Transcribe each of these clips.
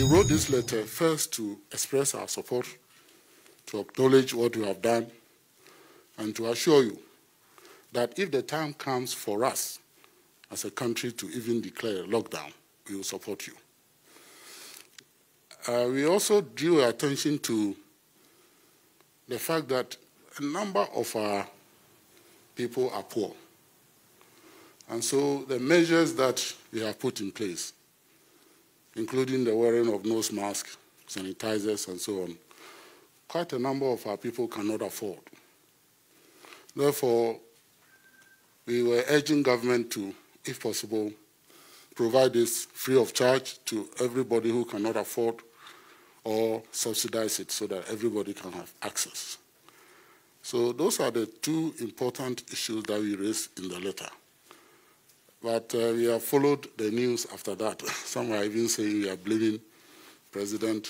wrote this letter first to express our support, to acknowledge what you have done, and to assure you that if the time comes for us as a country to even declare a lockdown, we will support you. We also drew attention to the fact that a number of our people are poor. And so the measures that we have put in place, including the wearing of nose masks, sanitizers, and so on, quite a number of our people cannot afford. Therefore, we were urging government to, if possible, provide this free of charge to everybody who cannot afford, or subsidize it so that everybody can have access. So those are the two important issues that we raised in the letter. But we have followed the news after that. Some are even saying we are blaming President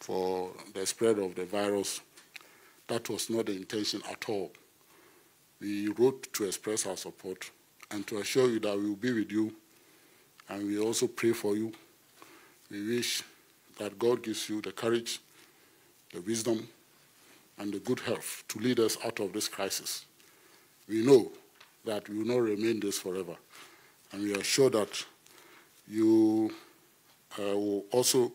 for the spread of the virus. That was not the intention at all. We wrote to express our support and to assure you that we will be with you, and we also pray for you. We wish that God gives you the courage, the wisdom, and the good health to lead us out of this crisis. We know that we will not remain this forever, and we are sure that you will also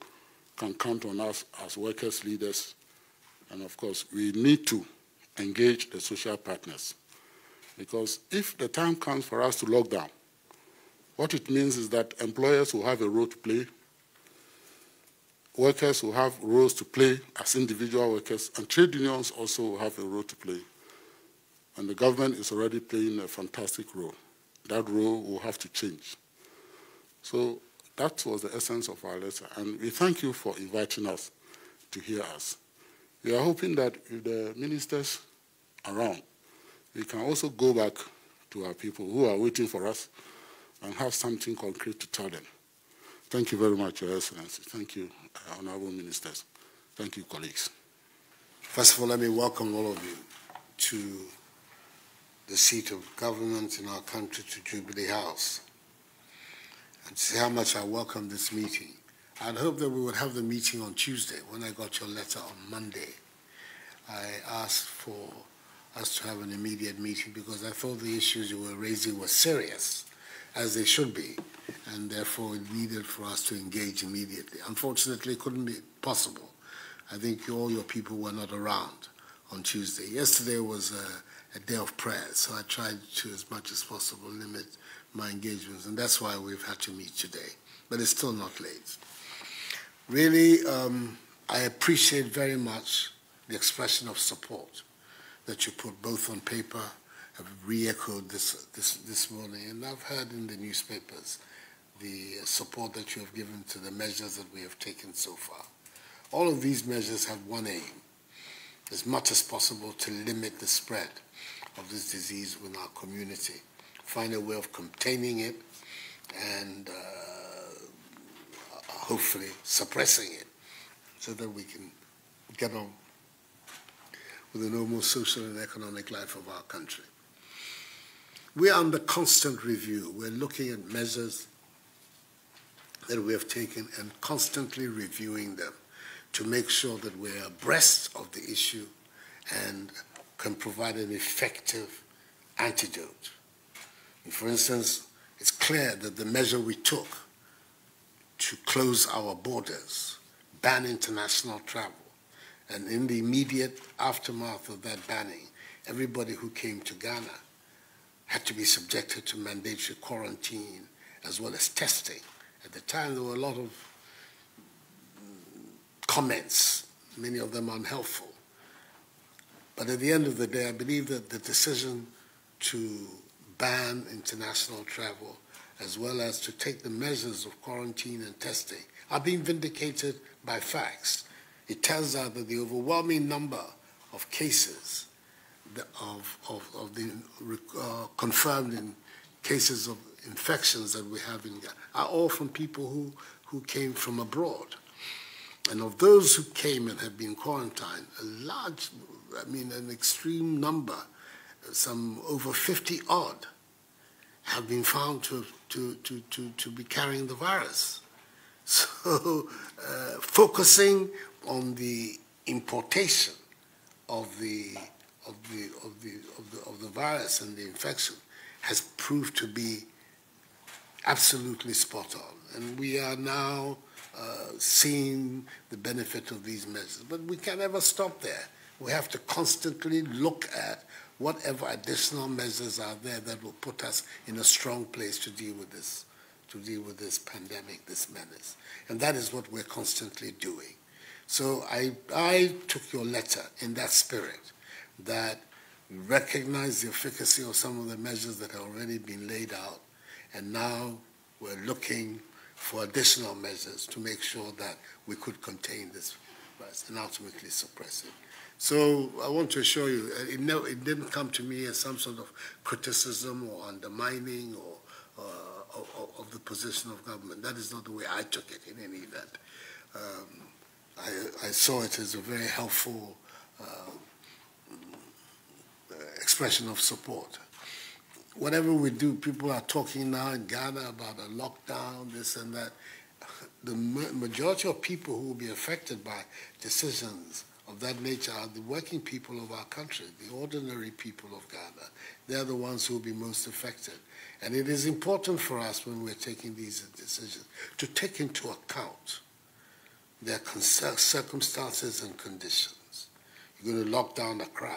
can count on us as workers, leaders, and of course, we need to engage the social partners, because if the time comes for us to lock down, what it means is that employers will have a role to play, workers will have roles to play as individual workers, and trade unions also will have a role to play. And the government is already playing a fantastic role. That role will have to change. So that was the essence of our letter, and we thank you for inviting us to hear us. We are hoping that if the ministers are around, we can also go back to our people who are waiting for us and have something concrete to tell them. Thank you very much, Your Excellency. Thank you, Honorable Ministers. Thank you, colleagues. First of all, let me welcome all of you to the seat of government in our country, to Jubilee House, and to say how much I welcome this meeting. I'd hoped that we would have the meeting on Tuesday. When I got your letter on Monday, I asked for us to have an immediate meeting because I thought the issues you were raising were serious, as they should be, and therefore it needed for us to engage immediately. Unfortunately, it couldn't be possible. I think all your people were not around on Tuesday. Yesterday was a day of prayer, so I tried to, as much as possible, limit my engagements, and that's why we've had to meet today. But it's still not late. Really, I appreciate very much the expression of support that you put both on paper. I've re-echoed this morning, and I've heard in the newspapers the support that you have given to the measures that we have taken so far. All of these measures have one aim: as much as possible to limit the spread of this disease within our community, find a way of containing it and hopefully suppressing it so that we can get on with the normal social and economic life of our country. We are under constant review. We're looking at measures that we have taken and constantly reviewing them to make sure that we're abreast of the issue and can provide an effective antidote. For instance, it's clear that the measure we took to close our borders, ban international travel, and in the immediate aftermath of that banning, everybody who came to Ghana had to be subjected to mandatory quarantine as well as testing. At the time, there were a lot of comments, many of them unhelpful. But at the end of the day, I believe that the decision to ban international travel as well as to take the measures of quarantine and testing are being vindicated by facts. It turns out that the overwhelming number of cases confirmed in cases of infections that we have in Ghana are all from people who came from abroad. And of those who came and have been quarantined, an extreme number, some over 50 odd, have been found to be carrying the virus. So focusing on the importation of the virus and the infection has proved to be absolutely spot on. And we are now seeing the benefit of these measures. But we can never stop there. We have to constantly look at whatever additional measures are there that will put us in a strong place to deal with this pandemic, this menace. And that is what we're constantly doing. So I took your letter in that spirit, that we recognize the efficacy of some of the measures that have already been laid out, and now we're looking for additional measures to make sure that we could contain this virus and ultimately suppress it. So I want to assure you, it didn't come to me as some sort of criticism or undermining or of the position of government. That is not the way I took it in any event. I saw it as a very helpful expression of support. Whatever we do, people are talking now in Ghana about a lockdown, this and that. The majority of people who will be affected by decisions of that nature are the working people of our country, the ordinary people of Ghana. They're the ones who will be most affected. And it is important for us, when we're taking these decisions, to take into account their circumstances and conditions. You're going to lock down Accra.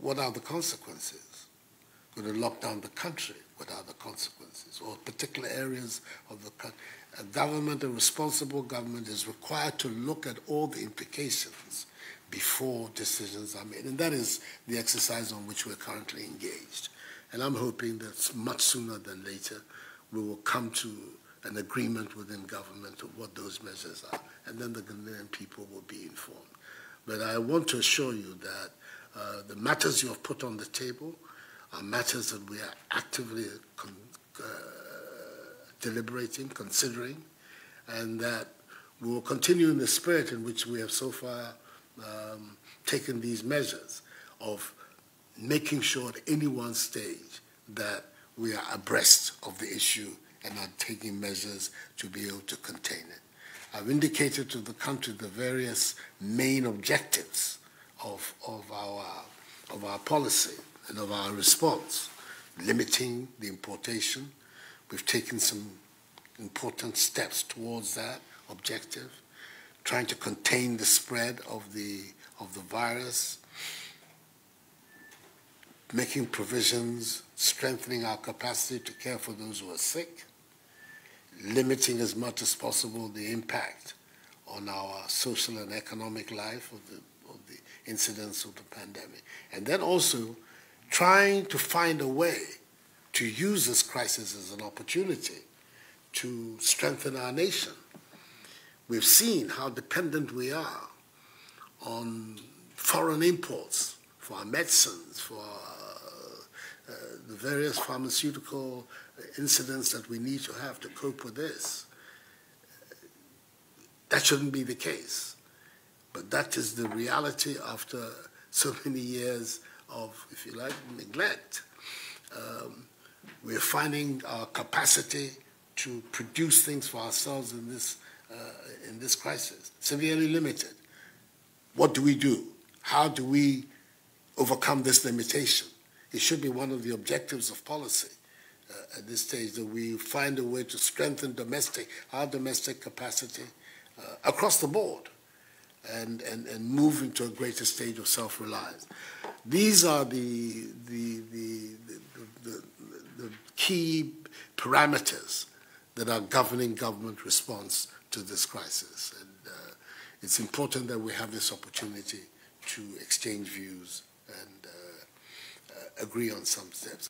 What are the consequences? You're going to lock down the country. What are the consequences? Or particular areas of the country. A government, a responsible government, is required to look at all the implications before decisions are made. And that is the exercise on which we're currently engaged. And I'm hoping that much sooner than later, we will come to an agreement within government of what those measures are. And then the Ghanaian people will be informed. But I want to assure you that the matters you have put on the table are matters that we are actively deliberating, considering, and that we will continue in the spirit in which we have so far taken these measures of making sure at any one stage that we are abreast of the issue and are taking measures to be able to contain it. I've indicated to the country the various main objectives of our policy and of our response. Limiting the importation. We've taken some important steps towards that objective. Trying to contain the spread of the virus. Making provisions, strengthening our capacity to care for those who are sick. Limiting as much as possible the impact on our social and economic life of the incidence of the pandemic. And then also trying to find a way to use this crisis as an opportunity to strengthen our nation. We've seen how dependent we are on foreign imports for our medicines, for the various pharmaceutical incidents that we need to have to cope with this. That shouldn't be the case. But that is the reality after so many years of, if you like, neglect. We're finding our capacity to produce things for ourselves in this crisis severely limited. What do we do? How do we overcome this limitation? It should be one of the objectives of policy at this stage, that we find a way to strengthen our domestic capacity across the board and move into a greater stage of self-reliance. These are the key parameters that are governing government response to this crisis. And it's important that we have this opportunity to exchange views and agree on some steps.